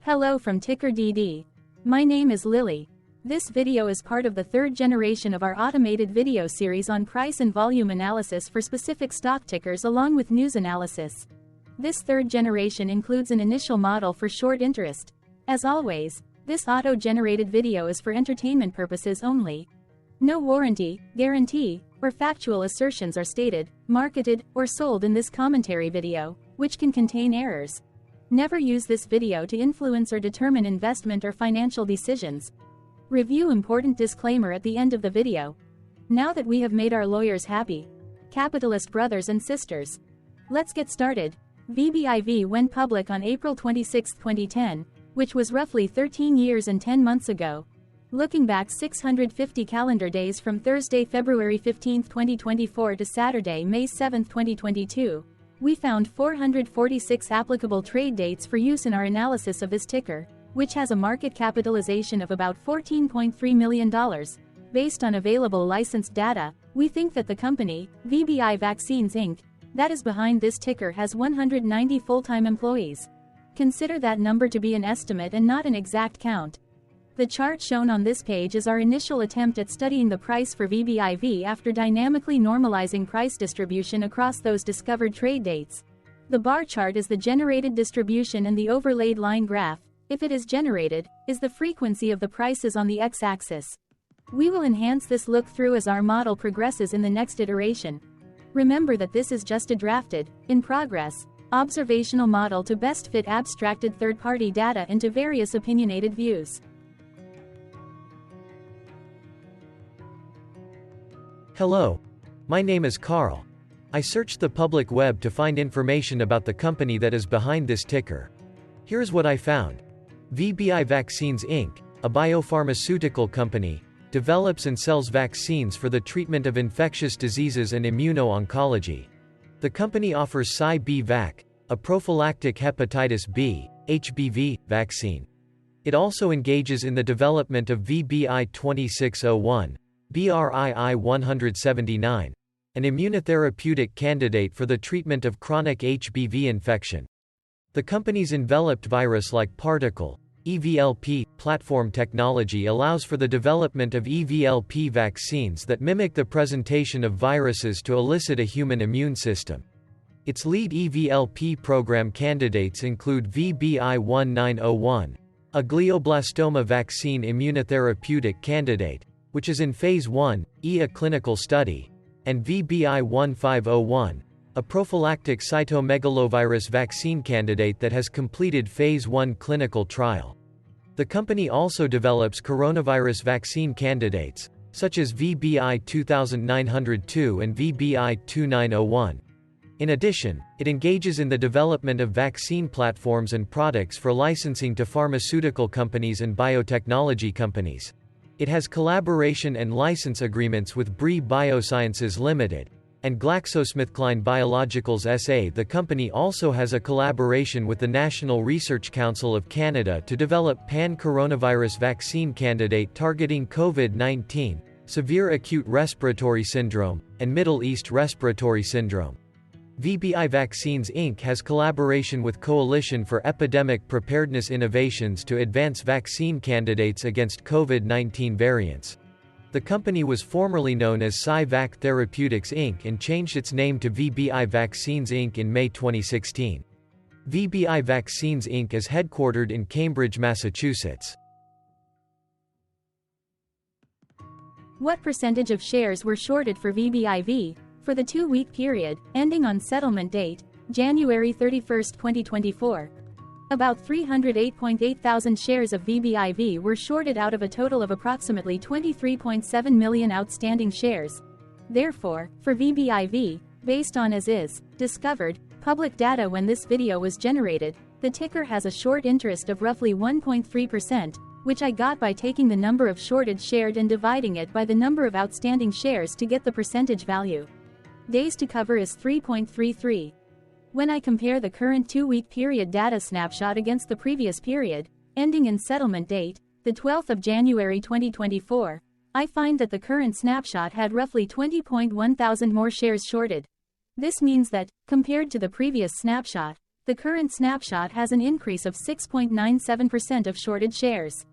Hello from TickerDD. My name is Lily. This video is part of the third generation of our automated video series on price and volume analysis for specific stock tickers along with news analysis. This third generation includes an initial model for short interest. As always, this auto-generated video is for entertainment purposes only. No warranty, guarantee, or factual assertions are stated, marketed, or sold in this commentary video, which can contain errors. Never use this video to influence or determine investment or financial decisions. Review important disclaimer at the end of the video. Now that we have made our lawyers happy, capitalist brothers and sisters, let's get started. VBIV went public on April 26, 2010, which was roughly 13 years and 10 months ago. Looking back 650 calendar days from Thursday, February 15, 2024 to Saturday, May 7, 2022, we found 446 applicable trade dates for use in our analysis of this ticker, which has a market capitalization of about $14.3 million. Based on available licensed data, we think that the company, VBI Vaccines Inc., that is behind this ticker has 190 full-time employees. Consider that number to be an estimate and not an exact count. The chart shown on this page is our initial attempt at studying the price for VBIV after dynamically normalizing price distribution across those discovered trade dates. The bar chart is the generated distribution and the overlaid line graph, if it is generated, is the frequency of the prices on the x-axis. We will enhance this look-through as our model progresses in the next iteration. Remember that this is just a drafted, in progress, observational model to best fit abstracted third-party data into various opinionated views. Hello. My name is Carl. I searched the public web to find information about the company that is behind this ticker. Here's what I found. VBI Vaccines Inc., a biopharmaceutical company, develops and sells vaccines for the treatment of infectious diseases and immuno-oncology. The company offers Cy-B-Vac, a prophylactic hepatitis B, HBV, vaccine. It also engages in the development of VBI 2601, BRII 179, an immunotherapeutic candidate for the treatment of chronic HBV infection. The company's enveloped virus-like particle, EVLP, platform technology allows for the development of EVLP vaccines that mimic the presentation of viruses to elicit a human immune system. Its lead EVLP program candidates include VBI 1901, a glioblastoma vaccine immunotherapeutic candidate, which is in Phase 1, a clinical study, and VBI 1501, a prophylactic cytomegalovirus vaccine candidate that has completed Phase 1 clinical trial. The company also develops coronavirus vaccine candidates, such as VBI 2902 and VBI 2901. In addition, it engages in the development of vaccine platforms and products for licensing to pharmaceutical companies and biotechnology companies. It has collaboration and license agreements with Brii Biosciences Limited and GlaxoSmithKline Biologicals SA. The company also has a collaboration with the National Research Council of Canada to develop pan-coronavirus vaccine candidate targeting COVID-19, severe acute respiratory syndrome, and Middle East respiratory syndrome. VBI Vaccines Inc. has collaboration with Coalition for Epidemic Preparedness Innovations to advance vaccine candidates against COVID-19 variants. The company was formerly known as Cy-Vac Therapeutics Inc. and changed its name to VBI Vaccines Inc. in May 2016. VBI Vaccines Inc. is headquartered in Cambridge, Massachusetts. What percentage of shares were shorted for VBIV? For the 2-week period, ending on settlement date, January 31, 2024. About 308.8 thousand shares of VBIV were shorted out of a total of approximately 23.7 million outstanding shares. Therefore, for VBIV, based on as is, discovered, public data when this video was generated, the ticker has a short interest of roughly 1.3%, which I got by taking the number of shorted shared and dividing it by the number of outstanding shares to get the percentage value. Days to cover is 3.33. When I compare the current 2-week period data snapshot against the previous period, ending in settlement date, the 12th of January 2024, I find that the current snapshot had roughly 20.1 thousand more shares shorted. This means that, compared to the previous snapshot, The current snapshot has an increase of 6.97% of shorted shares.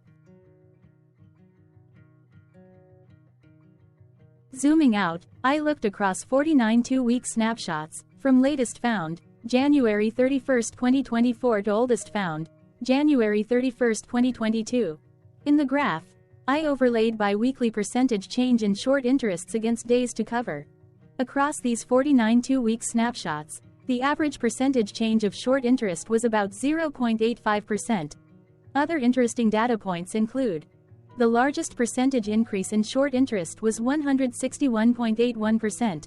Zooming out, I looked across 49 two-week snapshots, from latest found, January 31, 2024 to oldest found, January 31, 2022. In the graph, I overlaid bi-weekly percentage change in short interests against days to cover. Across these 49 two-week snapshots, the average percentage change of short interest was about 0.85%. Other interesting data points include: the largest percentage increase in short interest was 161.81%.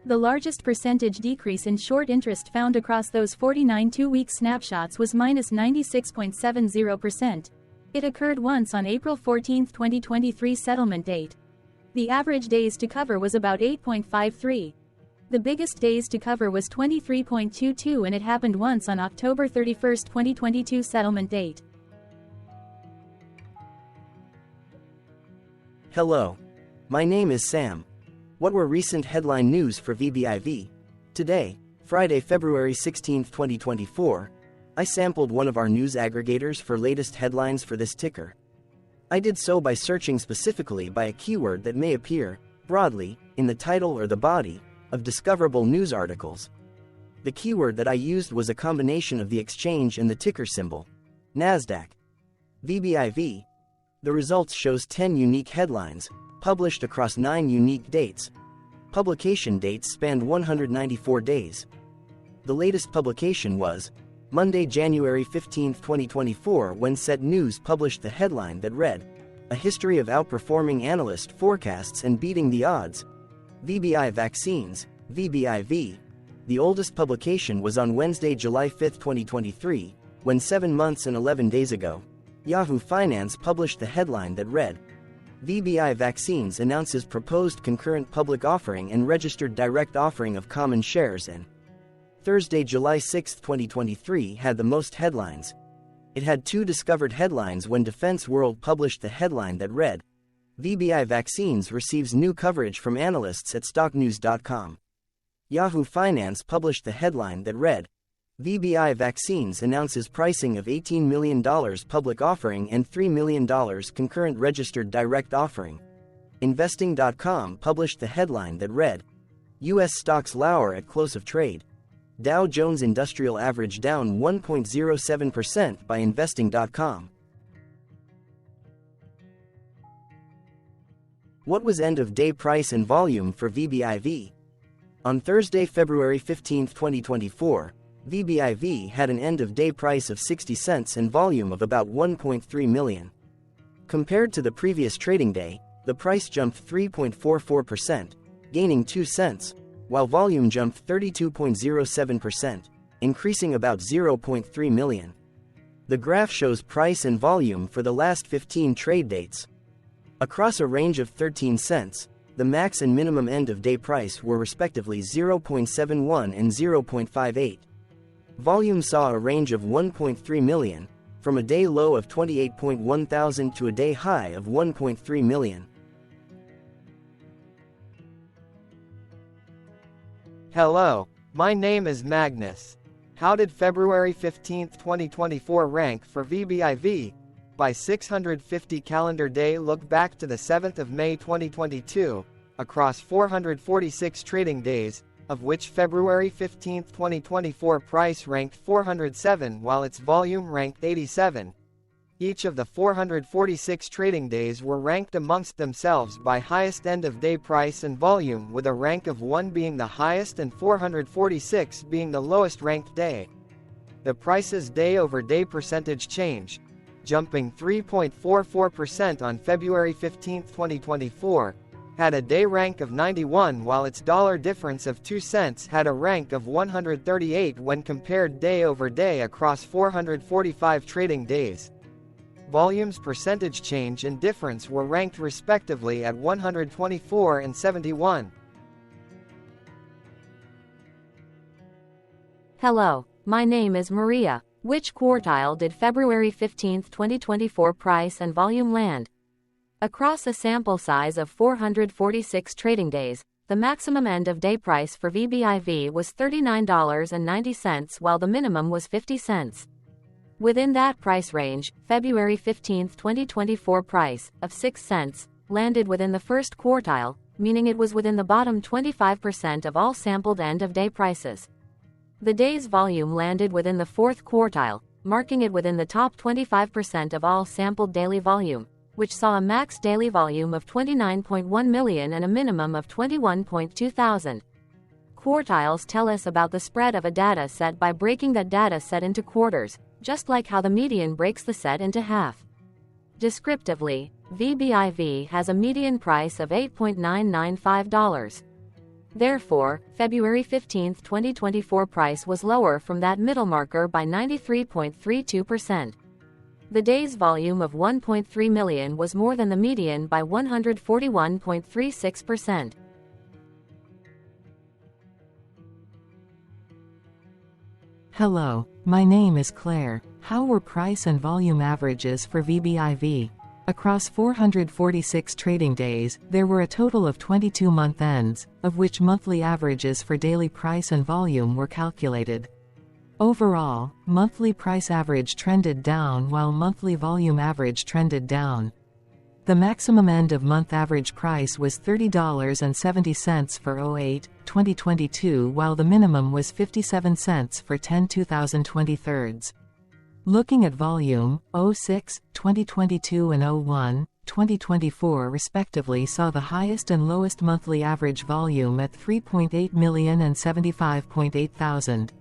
The largest percentage decrease in short interest found across those 49 two-week snapshots was -96.70%. It occurred once on April 14, 2023 settlement date. The average days to cover was about 8.53. The biggest days to cover was 23.22 and it happened once on October 31, 2022 settlement date. Hello. My name is Sam. What were recent headline news for VBIV? Today, Friday, February 16, 2024, I sampled one of our news aggregators for latest headlines for this ticker. I did so by searching specifically by a keyword that may appear, broadly, in the title or the body of discoverable news articles. The keyword that I used was a combination of the exchange and the ticker symbol, NASDAQ. VBIV. The results shows 10 unique headlines, published across 9 unique dates. Publication dates spanned 194 days. The latest publication was Monday, January 15, 2024, when Set News published the headline that read, "A History of Outperforming Analyst Forecasts and Beating the Odds. VBI Vaccines, VBIV." The oldest publication was on Wednesday, July 5, 2023, when 7 months and 11 days ago, Yahoo Finance published the headline that read, "VBI Vaccines announces proposed concurrent public offering and registered direct offering of common shares," and Thursday, July 6, 2023 had the most headlines. It had 2 discovered headlines when Defense World published the headline that read, "VBI Vaccines receives new coverage from analysts at stocknews.com." Yahoo Finance published the headline that read, "VBI Vaccines announces pricing of $18 million public offering and $3 million concurrent registered direct offering." Investing.com published the headline that read, "U.S. stocks lower at close of trade. Dow Jones Industrial Average down 1.07% by Investing.com." What was end-of-day price and volume for VBIV? On Thursday, February 15, 2024, VBIV had an end-of-day price of 60 cents and volume of about 1.3 million. Compared to the previous trading day, the price jumped 3.44%, gaining 2 cents, while volume jumped 32.07%, increasing about 0.3 million. The graph shows price and volume for the last 15 trade dates. Across a range of 13 cents, the max and minimum end-of-day price were respectively 0.71 and 0.58. Volume saw a range of 1.3 million, from a day low of 28.1 thousand to a day high of 1.3 million. Hello, my name is Magnus. How did February 15, 2024 rank for VBIV? By 650 calendar day look back to the 7th of May 2022, across 446 trading days, of which February 15, 2024 price ranked 407 while its volume ranked 87. Each of the 446 trading days were ranked amongst themselves by highest end-of-day price and volume, with a rank of 1 being the highest and 446 being the lowest ranked day. The price's day-over-day percentage change, jumping 3.44% on February 15, 2024, had a day rank of 91 while its dollar difference of 2 cents had a rank of 138 when compared day over day across 445 trading days. Volume's percentage change and difference were ranked respectively at 124 and 71. Hello, my name is Maria. Which quartile did February 15, 2024 price and volume land? Across a sample size of 446 trading days, the maximum end-of-day price for VBIV was $39.90 while the minimum was 50 cents. Within that price range, February 15, 2024 price, of 6 cents, landed within the first quartile, meaning it was within the bottom 25% of all sampled end-of-day prices. The day's volume landed within the fourth quartile, marking it within the top 25% of all sampled daily volume, which saw a max daily volume of 29.1 million and a minimum of 21.2 thousand. Quartiles tell us about the spread of a data set by breaking that data set into quarters, just like how the median breaks the set into half. Descriptively, VBIV has a median price of $8.995. Therefore, February 15, 2024 price was lower from that middle marker by 93.32%. The day's volume of 1.3 million was more than the median by 141.36%. Hello, my name is Claire. How were price and volume averages for VBIV? Across 446 trading days, there were a total of 22 month ends, of which monthly averages for daily price and volume were calculated. Overall, monthly price average trended down while monthly volume average trended down. The maximum end-of-month average price was $30.70 for 08/2022 while the minimum was 57 cents for 10/2023. Looking at volume, 06/2022 and 01/2024 respectively saw the highest and lowest monthly average volume at 3.8 million and 75.8 thousand.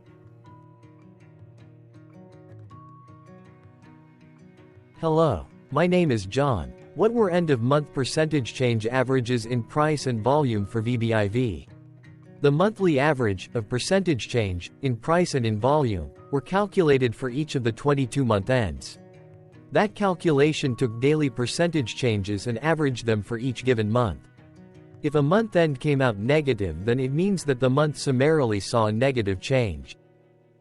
Hello, my name is John. What were end-of-month percentage change averages in price and volume for VBIV? The monthly average of percentage change in price and in volume were calculated for each of the 22-month ends. That calculation took daily percentage changes and averaged them for each given month. If a month end came out negative, then it means that the month summarily saw a negative change.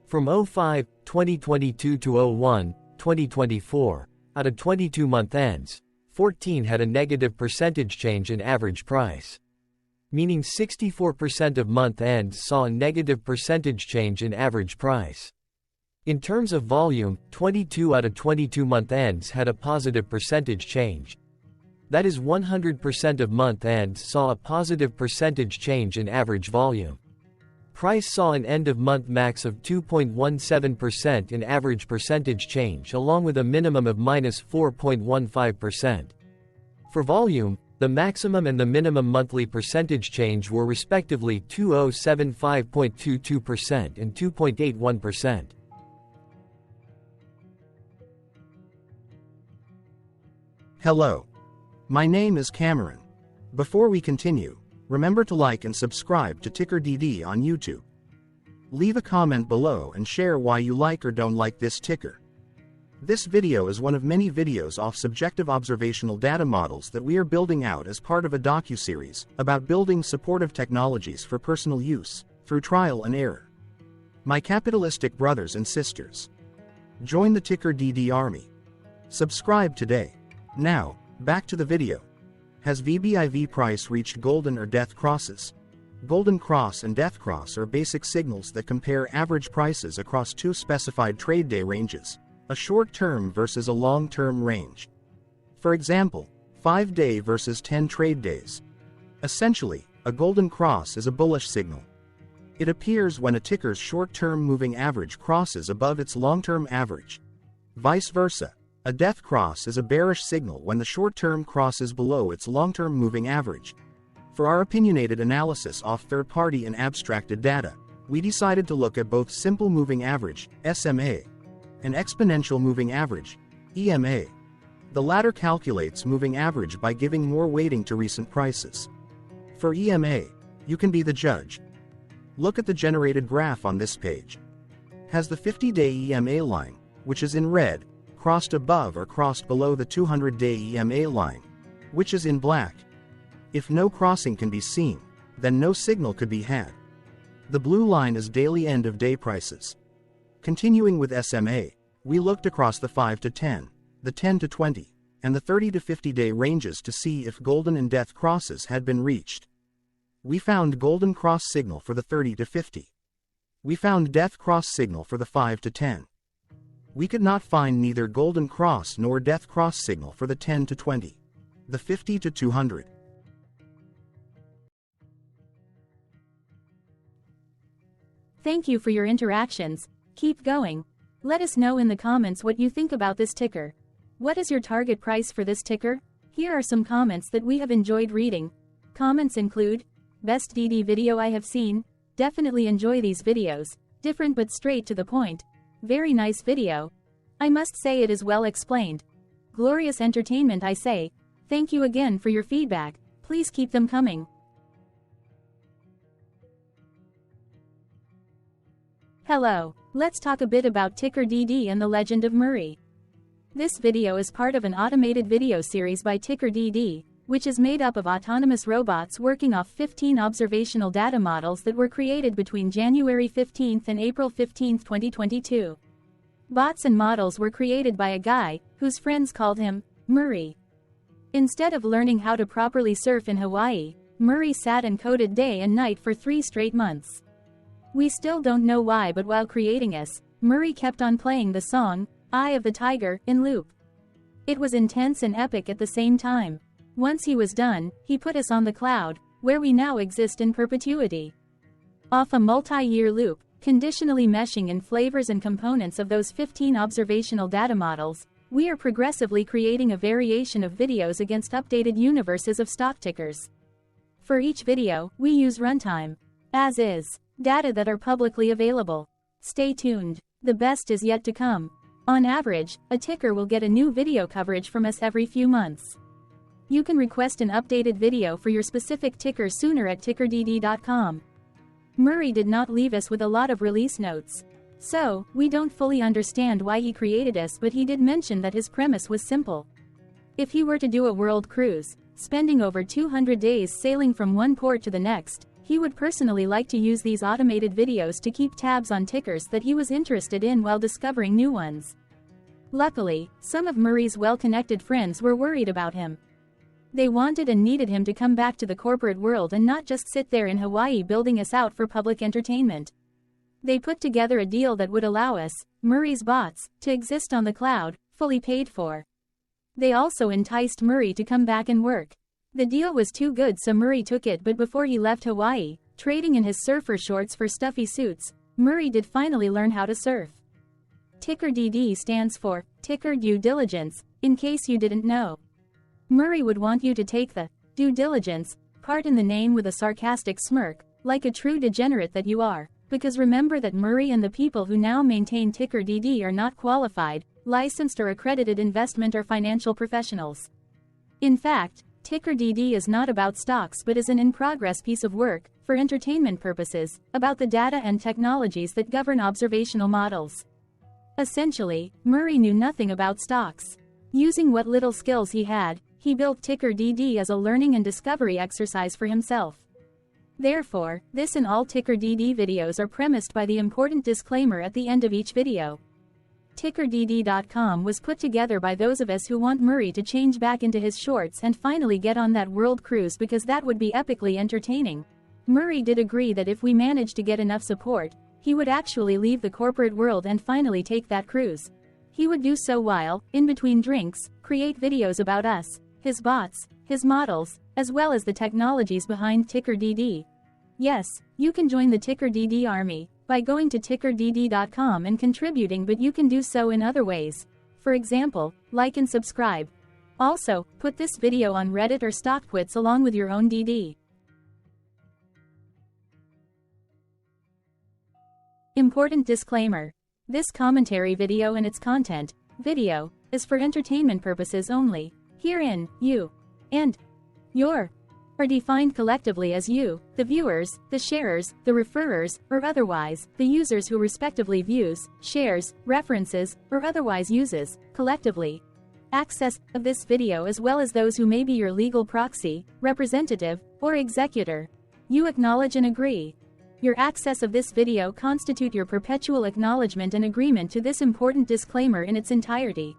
From 05/2022 to 01/2024, out of 22 month ends, 14 had a negative percentage change in average price. Meaning 64% of month ends saw a negative percentage change in average price. In terms of volume, 22 out of 22 month ends had a positive percentage change. That is 100% of month ends saw a positive percentage change in average volume. Price saw an end-of-month max of 2.17% in average percentage change along with a minimum of -4.15%. For volume, the maximum and the minimum monthly percentage change were respectively 2075.22% and 2.81%. Hello. My name is Cameron. Before we continue, remember to like and subscribe to TickerDD on YouTube. Leave a comment below and share why you like or don't like this ticker. This video is one of many videos off subjective observational data models that we are building out as part of a docuseries about building supportive technologies for personal use, through trial and error. My capitalistic brothers and sisters, join the TickerDD army. Subscribe today. Now, back to the video. Has VBIV price reached golden or death crosses? Golden cross and death cross are basic signals that compare average prices across two specified trade day ranges, a short-term versus a long-term range. For example, 5-day versus 10 trade days. Essentially, a golden cross is a bullish signal. It appears when a ticker's short-term moving average crosses above its long-term average. Vice versa, a death cross is a bearish signal when the short-term crosses below its long-term moving average. For our opinionated analysis off third-party and abstracted data, we decided to look at both simple moving average, SMA, and exponential moving average, EMA. The latter calculates moving average by giving more weighting to recent prices. For EMA, you can be the judge. Look at the generated graph on this page. Has the 50-day EMA line, which is in red, crossed above or crossed below the 200-day EMA line, which is in black? If no crossing can be seen, then no signal could be had. The blue line is daily end-of-day prices. Continuing with SMA, we looked across the 5 to 10, the 10 to 20, and the 30 to 50-day ranges to see if golden and death crosses had been reached. We found golden cross signal for the 30 to 50. We found death cross signal for the 5 to 10. We could not find neither golden cross nor death cross signal for the 10 to 20. The 50 to 200. Thank you for your interactions. Keep going. Let us know in the comments what you think about this ticker. What is your target price for this ticker? Here are some comments that we have enjoyed reading. Comments include, best DD video I have seen, definitely enjoy these videos, different but straight to the point, very nice video. I must say it is well explained. Glorious entertainment I say, thank you again for your feedback, please keep them coming. Hello, let's talk a bit about TickerDD and the Legend of Murray. This video is part of an automated video series by TickerDD, which is made up of autonomous robots working off 15 observational data models that were created between January 15 and April 15, 2022. Bots and models were created by a guy, whose friends called him Murray. Instead of learning how to properly surf in Hawaii, Murray sat and coded day and night for 3 straight months. We still don't know why, but while creating us, Murray kept on playing the song, Eye of the Tiger, in loop. It was intense and epic at the same time. Once he was done, he put us on the cloud, where we now exist in perpetuity. Off a multi-year loop, conditionally meshing in flavors and components of those 15 observational data models, we are progressively creating a variation of videos against updated universes of stock tickers. For each video, we use runtime, as is, data that are publicly available. Stay tuned. The best is yet to come. On average, a ticker will get a new video coverage from us every few months. You can request an updated video for your specific ticker sooner at TickerDD.com. Murray did not leave us with a lot of release notes. So, we don't fully understand why he created us, but he did mention that his premise was simple. If he were to do a world cruise, spending over 200 days sailing from one port to the next, he would personally like to use these automated videos to keep tabs on tickers that he was interested in while discovering new ones. Luckily, some of Murray's well-connected friends were worried about him. They wanted and needed him to come back to the corporate world and not just sit there in Hawaii building us out for public entertainment. They put together a deal that would allow us, Murray's bots, to exist on the cloud, fully paid for. They also enticed Murray to come back and work. The deal was too good, so Murray took it, but before he left Hawaii, trading in his surfer shorts for stuffy suits, Murray did finally learn how to surf. TickerDD stands for Ticker Due Diligence, in case you didn't know. Murray would want you to take the due diligence part in the name with a sarcastic smirk, like a true degenerate that you are, because remember that Murray and the people who now maintain TickerDD are not qualified, licensed or accredited investment or financial professionals. In fact, TickerDD is not about stocks but is an in-progress piece of work, for entertainment purposes, about the data and technologies that govern observational models. Essentially, Murray knew nothing about stocks. Using what little skills he had, he built TickerDD as a learning and discovery exercise for himself. Therefore, this and all TickerDD videos are premised by the important disclaimer at the end of each video. TickerDD.com was put together by those of us who want Murray to change back into his shorts and finally get on that world cruise, because that would be epically entertaining. Murray did agree that if we managed to get enough support, he would actually leave the corporate world and finally take that cruise. He would do so while, in between drinks, create videos about us, his bots, his models, as well as the technologies behind TickerDD. Yes, you can join the TickerDD army by going to TickerDD.com and contributing, but you can do so in other ways. For example, like and subscribe. Also, put this video on Reddit or StockTwits along with your own DD. Important disclaimer. This commentary video and its content, video, is for entertainment purposes only. Herein, you and your are defined collectively as you, the viewers, the sharers, the referrers, or otherwise, the users who respectively views, shares, references, or otherwise uses, collectively, access of this video, as well as those who may be your legal proxy, representative, or executor. You acknowledge and agree. Your access of this video constitute your perpetual acknowledgement and agreement to this important disclaimer in its entirety.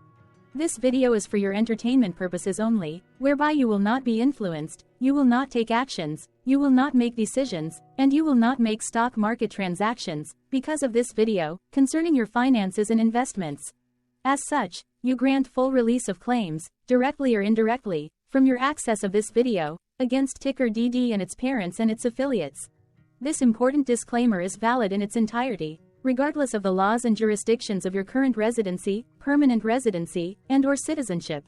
This video is for your entertainment purposes only, whereby you will not be influenced, you will not take actions, you will not make decisions, and you will not make stock market transactions, because of this video, concerning your finances and investments. As such, you grant full release of claims, directly or indirectly, from your access of this video, against TickerDD and its parents and its affiliates. This important disclaimer is valid in its entirety, regardless of the laws and jurisdictions of your current residency, permanent residency, and/or citizenship.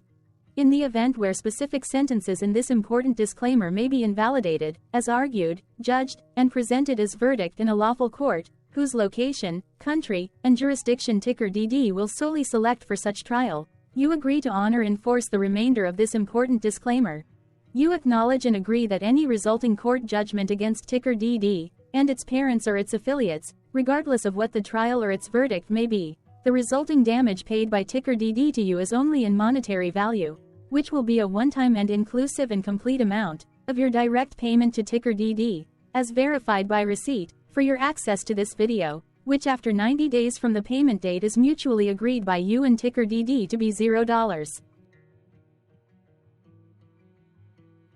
In the event where specific sentences in this important disclaimer may be invalidated, as argued, judged, and presented as verdict in a lawful court, whose location, country, and jurisdiction TickerDD will solely select for such trial, you agree to honor and enforce the remainder of this important disclaimer. You acknowledge and agree that any resulting court judgment against TickerDD, and its parents or its affiliates, regardless of what the trial or its verdict may be, the resulting damage paid by TickerDD to you is only in monetary value, which will be a one-time and inclusive and complete amount of your direct payment to TickerDD, as verified by receipt, for your access to this video, which after 90 days from the payment date is mutually agreed by you and TickerDD to be $0.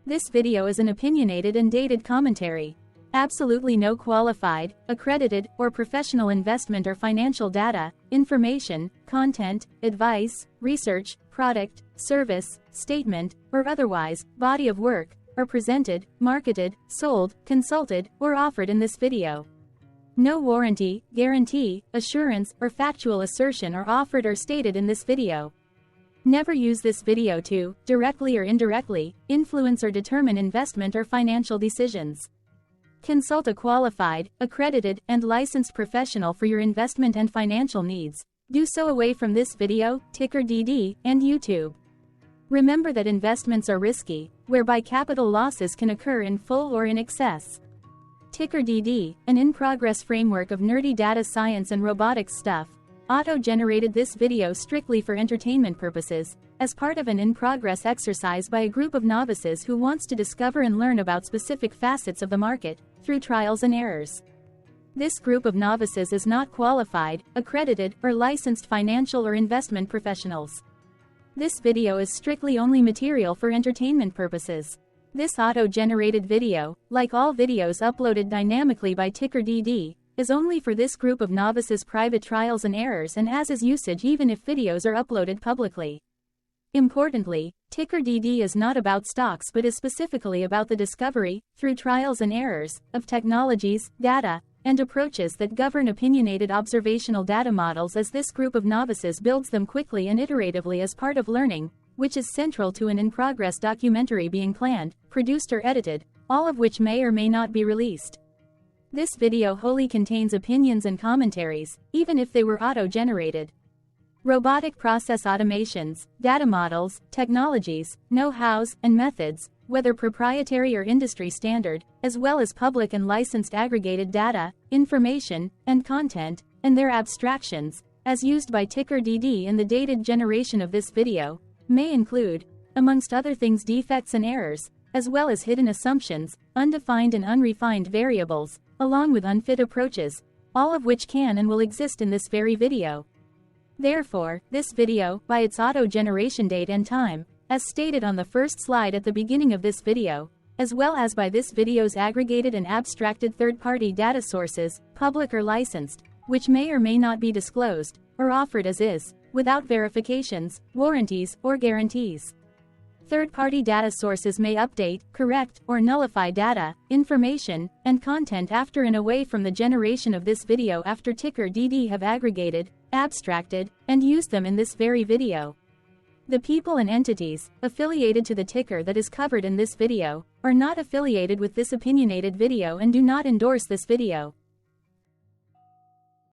This video is an opinionated and dated commentary. Absolutely no qualified, accredited, or professional investment or financial data, information, content, advice, research, product, service, statement, or otherwise, body of work, are presented, marketed, sold, consulted, or offered in this video. No warranty, guarantee, assurance, or factual assertion are offered or stated in this video. Never use this video to, directly or indirectly, influence or determine investment or financial decisions. Consult a qualified, accredited, and licensed professional for your investment and financial needs. Do so away from this video, TickerDD, and YouTube. Remember that investments are risky, whereby capital losses can occur in full or in excess. TickerDD, an in-progress framework of nerdy data science and robotics stuff, auto-generated this video strictly for entertainment purposes, as part of an in-progress exercise by a group of novices who wants to discover and learn about specific facets of the market, through trials and errors. This group of novices is not qualified, accredited, or licensed financial or investment professionals. This video is strictly only material for entertainment purposes. This auto-generated video, like all videos uploaded dynamically by TickerDD, is only for this group of novices' private trials and errors and as is usage even if videos are uploaded publicly. Importantly, TickerDD is not about stocks but is specifically about the discovery, through trials and errors, of technologies, data, and approaches that govern opinionated observational data models as this group of novices builds them quickly and iteratively as part of learning, which is central to an in-progress documentary being planned, produced or edited, all of which may or may not be released. This video wholly contains opinions and commentaries, even if they were auto-generated. Robotic process automations, data models, technologies, know-hows, and methods, whether proprietary or industry standard, as well as public and licensed aggregated data, information, and content, and their abstractions, as used by TickerDD in the dated generation of this video, may include, amongst other things, defects and errors, as well as hidden assumptions, undefined and unrefined variables, along with unfit approaches, all of which can and will exist in this very video. Therefore, this video, by its auto-generation date and time, as stated on the first slide at the beginning of this video, as well as by this video's aggregated and abstracted third-party data sources, public or licensed, which may or may not be disclosed, or offered as is, without verifications, warranties, or guarantees. Third-party data sources may update, correct, or nullify data, information, and content after and away from the generation of this video after TickerDD have aggregated, abstracted, and used them in this very video. The people and entities, affiliated to the ticker that is covered in this video, are not affiliated with this opinionated video and do not endorse this video.